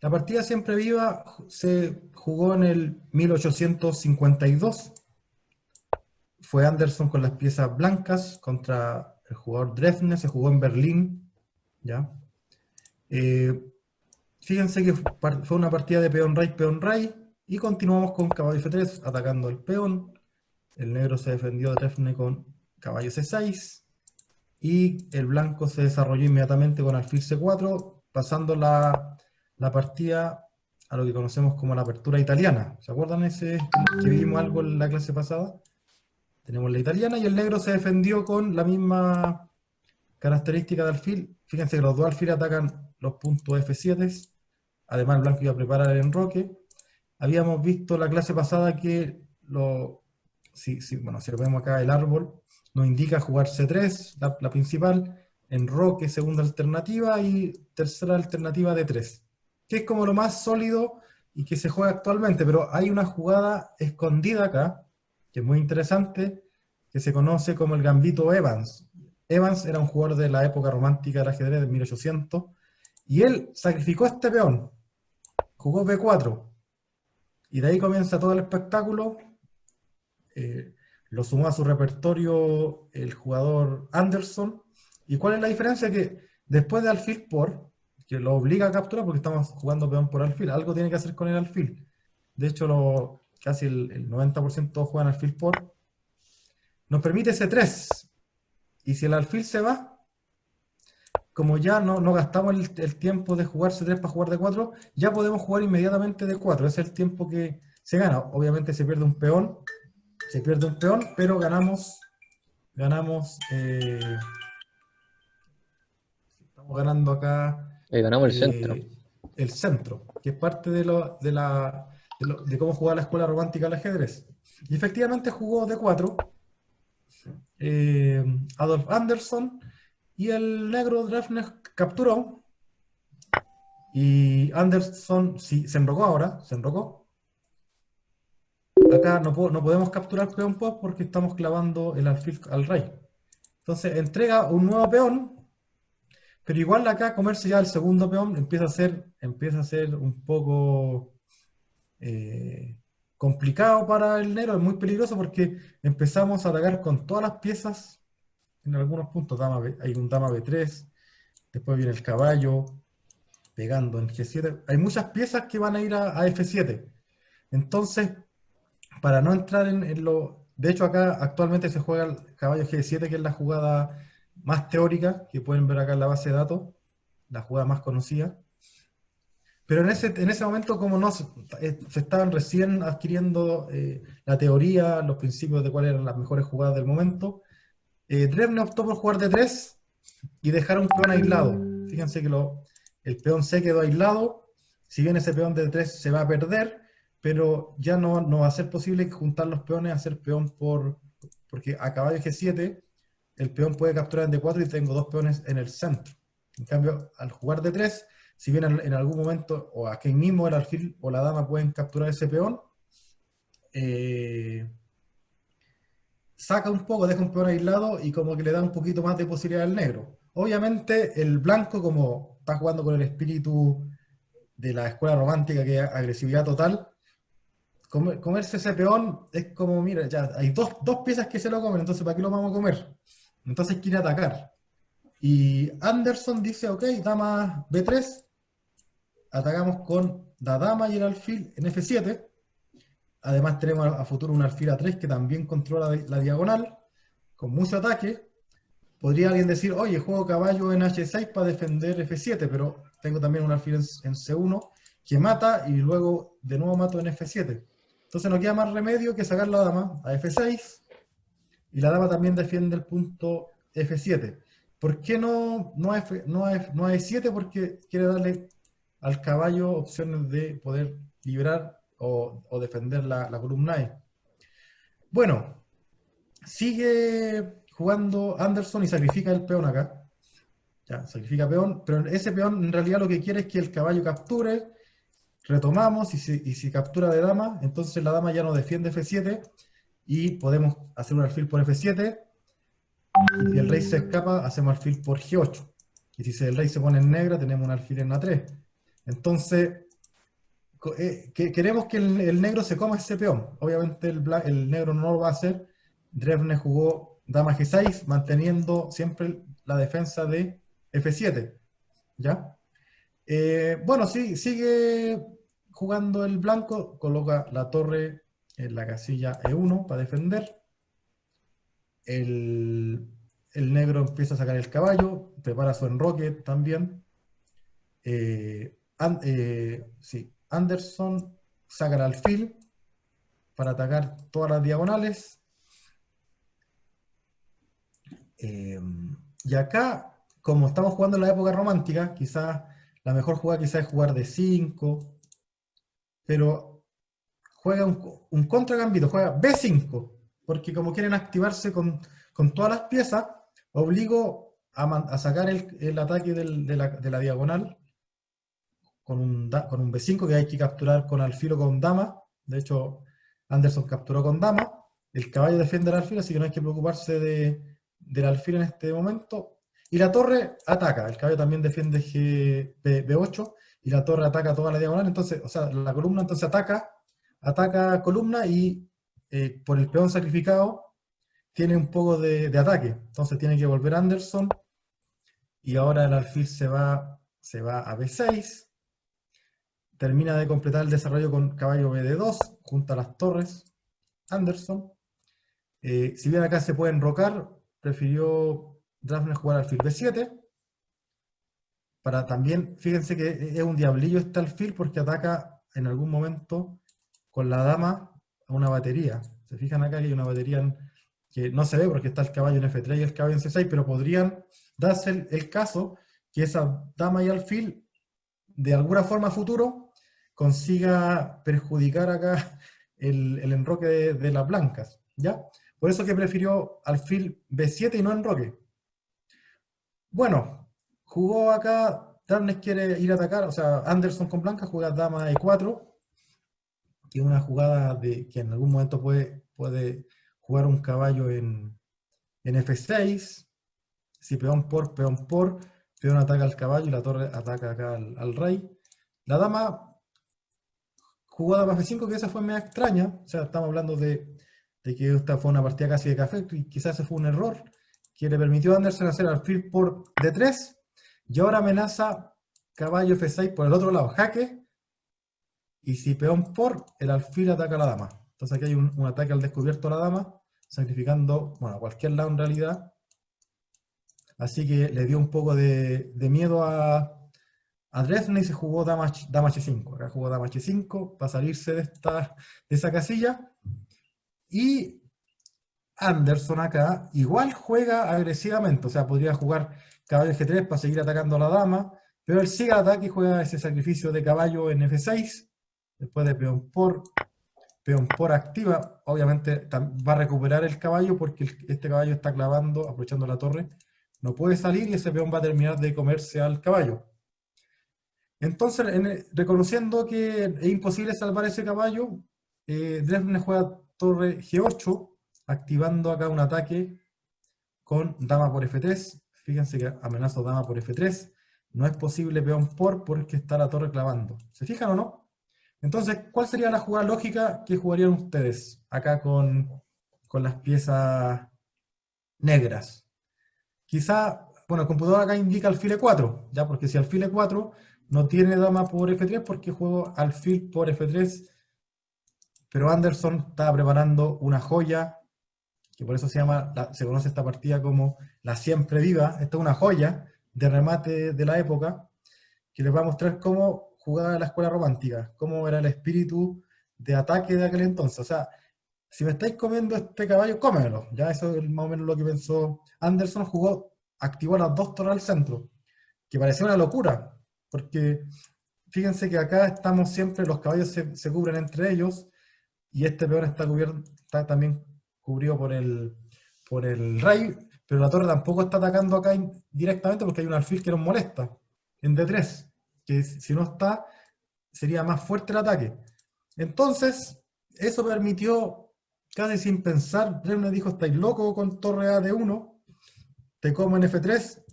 La partida siempre viva se jugó en el 1852. Fue Anderson con las piezas blancas contra el jugador Drefne, se jugó en Berlín, ¿ya? Eh, Fíjense que fue una partida de peón rey, y continuamos con caballo F3 atacando el peón. El negro se defendió de Drefne con caballo C6, y el blanco se desarrolló inmediatamente con alfil C4, pasando la partida a lo que conocemos como la apertura italiana. ¿Se acuerdan ese que vimos algo en la clase pasada? Tenemos la italiana, y el negro se defendió con la misma característica de alfil. Fíjense que los dos alfiles atacan los puntos F7. Además, el blanco iba a preparar el enroque. Habíamos visto la clase pasada que bueno, si lo vemos acá, el árbol nos indica jugar C3, la principal, enroque, segunda alternativa, y tercera alternativa D3, que es como lo más sólido y que se juega actualmente. Pero hay una jugada escondida acá, que es muy interesante, que se conoce como el gambito Evans. Evans era un jugador de la época romántica del ajedrez de 1800, y él sacrificó este peón, jugó B4, y de ahí comienza todo el espectáculo. Eh, lo sumó a su repertorio el jugador Anderson. ¿Y cuál es la diferencia? Que después de alfil por, que lo obliga a capturar porque estamos jugando peón por alfil, algo tiene que hacer con el alfil. De hecho, casi el 90% juegan alfil por. Nos permite C3. Y si el alfil se va, como ya no gastamos el tiempo de jugar C3 para jugar D4, ya podemos jugar inmediatamente D4. Ese es el tiempo que se gana. Obviamente se pierde un peón, pero estamos ganando acá Ganamos el centro. eh, el centro, que es parte de cómo jugaba la escuela romántica al ajedrez. Y efectivamente jugó D4 Adolf Anderson, y el negro Drefner capturó, y Anderson sí, se enrocó ahora, se enrocó. Acá no podemos capturar peón pop porque estamos clavando el alfil al rey. Entonces entrega un nuevo peón, pero igual acá comerse ya el segundo peón empieza a ser un poco eh, complicado para el negro, es muy peligroso porque empezamos a atacar con todas las piezas en algunos puntos. Hay un dama B3, después viene el caballo pegando en G7. Hay muchas piezas que van a ir a F7. Entonces, para no entrar en lo... De hecho, acá actualmente se juega el caballo G7, que es la jugada más teórica, que pueden ver acá en la base de datos, la jugada más conocida. Pero en ese momento, como no se estaban recién adquiriendo la teoría, los principios de cuáles eran las mejores jugadas del momento, Drefne optó por jugar D3 y dejar un peón aislado. Fíjense que el peón C quedó aislado. Si bien ese peón de D3 se va a perder, pero ya no va a ser posible juntar los peones, hacer peón porque a caballo G7 el peón puede capturar en D4 y tengo dos peones en el centro. En cambio, al jugar D3, si bien en algún momento, o aquí mismo el alfil o la dama pueden capturar ese peón, eh, saca un poco, deja un peón aislado y como que le da un poquito más de posibilidad al negro. Obviamente el blanco, como está jugando con el espíritu de la escuela romántica, que es agresividad total, comerse ese peón es como, mira, ya hay dos piezas que se lo comen, entonces ¿para qué lo vamos a comer? Entonces quiere atacar. Y Anderson dice, ok, dama B3, atacamos con la dama y el alfil en F7. Además tenemos a futuro un alfil A3 que también controla la diagonal, con mucho ataque. Podría alguien decir, oye, juego caballo en H6 para defender F7, pero tengo también un alfil en C1 que mata, y luego de nuevo mato en F7. Entonces no queda más remedio que sacar la dama a F6, y la dama también defiende el punto F7. ¿Por qué no a E7? Porque quiere darle al caballo opciones de poder liberar o defender la columna E. Bueno, sigue jugando Anderson y sacrifica el peón acá. Ya, sacrifica peón, pero ese peón en realidad lo que quiere es que el caballo capture. Retomamos, y si captura de dama, entonces la dama ya no defiende F7 y podemos hacer un alfil por F7. Y si el rey se escapa, hacemos alfil por G8. Y si el rey se pone en negra, tenemos un alfil en A3. Entonces, queremos que el negro se coma ese peón. Obviamente el negro no lo va a hacer. Drefne jugó dama G6, manteniendo siempre la defensa de F7. ¿Ya? Bueno, sí, sigue jugando el blanco, coloca la torre en la casilla E1 para defender. El, el negro empieza a sacar el caballo, prepara su enroque también. Sí, Anderson saca el alfil para atacar todas las diagonales. Y acá, como estamos jugando en la época romántica, quizás la mejor jugada quizás es jugar de 5, pero juega un contragambito, juega B5, porque como quieren activarse con todas las piezas, obligo a sacar el ataque de la diagonal con un B5 que hay que capturar con alfil o con dama. De hecho, Anderson capturó con dama. El caballo defiende el alfil, así que no hay que preocuparse del alfil en este momento. Y la torre ataca. El caballo también defiende B8 y la torre ataca toda la diagonal. Entonces, o sea, la columna entonces ataca columna y por el peón sacrificado tiene un poco de ataque. Entonces tiene que volver Anderson y ahora el alfil se va a B6. Termina de completar el desarrollo con caballo BD2, junto a las torres, Anderson. Si bien acá se puede enrocar, prefirió Drafner jugar alfil B7. Para también, fíjense que es un diablillo este alfil porque ataca en algún momento con la dama a una batería. Se fijan acá que hay una batería que no se ve porque está el caballo en F3 y el caballo en C6, pero podrían darse el caso que esa dama y alfil, de alguna forma a futuro, consiga perjudicar acá el enroque de las blancas, ¿ya? Por eso que prefirió alfil B7 y no enroque. Bueno, jugó acá, Darnes quiere ir a atacar, o sea, Anderson con blanca juega dama E4, que es una jugada que en algún momento puede jugar un caballo en F6, si peón por, peón ataca al caballo y la torre ataca acá al rey. La dama jugó dama F5, que esa fue media extraña, o sea, estamos hablando de que esta fue una partida casi de café, y quizás ese fue un error, que le permitió a Anderson hacer alfil por D3, y ahora amenaza caballo F6 por el otro lado, jaque, y si peón por, el alfil ataca a la dama. Entonces aquí hay un ataque al descubierto a la dama, sacrificando, bueno, a cualquier lado en realidad. Así que le dio un poco de miedo a Drefne y se jugó dama H5. Acá jugó dama H5 para salirse de esa casilla. Y Anderson acá igual juega agresivamente, o sea, podría jugar caballo F3 para seguir atacando a la dama, pero él sigue al ataque y juega ese sacrificio de caballo en F6, después de peón por activa, obviamente va a recuperar el caballo porque este caballo está clavando, aprovechando la torre, no puede salir y ese peón va a terminar de comerse al caballo. Entonces, reconociendo que es imposible salvar ese caballo, Drefne juega torre G8, activando acá un ataque con dama por F3. Fíjense que amenazo dama por F3. No es posible peón porque está la torre clavando. ¿Se fijan o no? Entonces, ¿cuál sería la jugada lógica que jugarían ustedes acá con las piezas negras? Quizá, bueno, el computador acá indica alfil E4, ya, porque si alfil E4 no tiene dama por F3 porque juego alfil por F3, pero Anderson estaba preparando una joya, que por eso se conoce esta partida como la siempre viva. Esta es una joya de remate de la época, que les va a mostrar cómo jugaba la escuela romántica, cómo era el espíritu de ataque de aquel entonces. O sea, si me estáis comiendo este caballo, cómelo. Ya eso es más o menos lo que pensó Anderson. Activó las dos torres al centro, que parecía una locura, porque fíjense que acá estamos siempre, los caballos se cubren entre ellos, y este peón está también cubrido por el rey, pero la torre tampoco está atacando acá directamente porque hay un alfil que nos molesta, en D3, que si no está, sería más fuerte el ataque. Entonces, eso permitió, casi sin pensar, Drefne dijo, estáis loco con torre A de 1, te como en F3,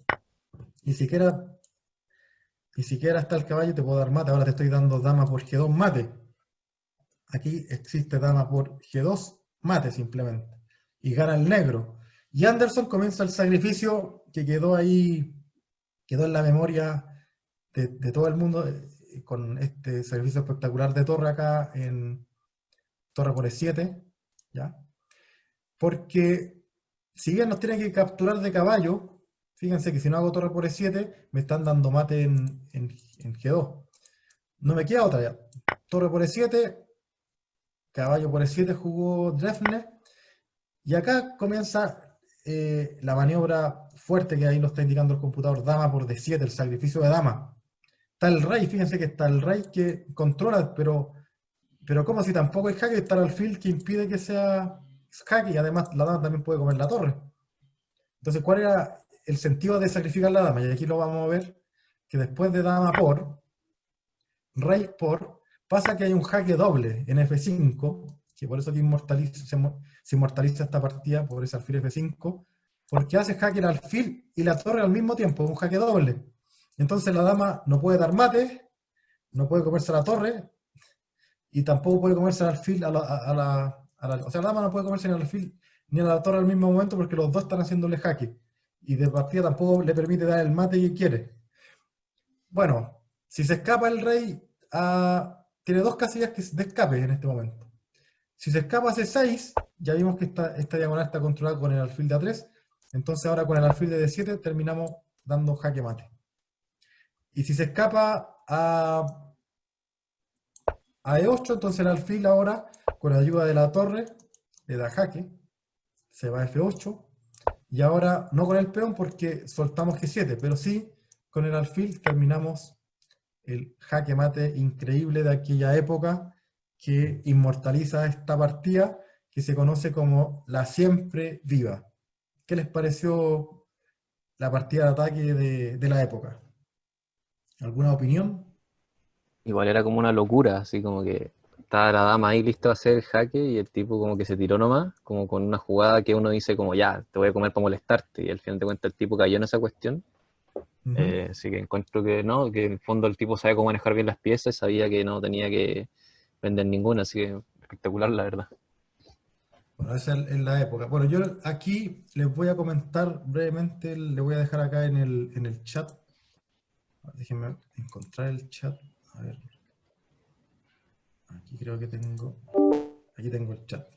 ni siquiera Ni siquiera está el caballo y te puedo dar mate. Ahora te estoy dando dama por G2 mate. Aquí existe dama por G2 mate simplemente. Y gana el negro. Y Anderson comienza el sacrificio que quedó ahí, quedó en la memoria de todo el mundo, con este sacrificio espectacular de torre acá en torre por E7, ¿ya? Porque si bien nos tienen que capturar de caballo, fíjense que si no hago torre por E7, me están dando mate en G2. No me queda otra ya. Torre por E7, caballo por E7 jugó Drefne, y acá comienza la maniobra fuerte que ahí nos está indicando el computador, dama por D7, el sacrificio de dama. Está el rey, fíjense que está el rey que controla, pero como si tampoco hay jaque, está el alfil que impide que sea jaque, y además la dama también puede comer la torre. Entonces, ¿cuál era el sentido de sacrificar la dama? Y aquí lo vamos a ver, que después de dama por, rey por, pasa que hay un jaque doble en F5, que por eso que se inmortaliza esta partida por ese alfil F5, porque hace jaque el alfil y la torre al mismo tiempo, un jaque doble. Entonces la dama no puede dar mate, no puede comerse la torre, y tampoco puede comerse el alfil o sea, la dama no puede comerse ni el alfil ni a la torre al mismo momento porque los dos están haciéndole jaque. Y de partida tampoco le permite dar el mate que quiere. Bueno, si se escapa el rey, tiene dos casillas de escape en este momento. Si se escapa a C6, ya vimos que esta diagonal está controlada con el alfil de A3. Entonces ahora con el alfil de D7 terminamos dando jaque mate. Y si se escapa a E8, entonces el alfil ahora, con la ayuda de la torre, le da jaque, se va a F8, y ahora no con el peón porque soltamos G7, pero sí con el alfil terminamos el jaque mate increíble de aquella época que inmortaliza esta partida que se conoce como la siempre viva. ¿Qué les pareció la partida de ataque de la época? ¿Alguna opinión? Igual era como una locura, así como que estaba la dama ahí lista a hacer el jaque y el tipo como que se tiró nomás, como con una jugada que uno dice como ya, te voy a comer para molestarte, y al final de cuentas el tipo cayó en esa cuestión. Ujú. Así que encuentro que no, que en el fondo el tipo sabía cómo manejar bien las piezas, sabía que no tenía que vender ninguna, así que espectacular la verdad. Bueno, esa es la época. Bueno, yo aquí les voy a comentar brevemente, le voy a dejar acá en el chat. Déjenme encontrar el chat. A ver, aquí creo que tengo. Aquí tengo el chat.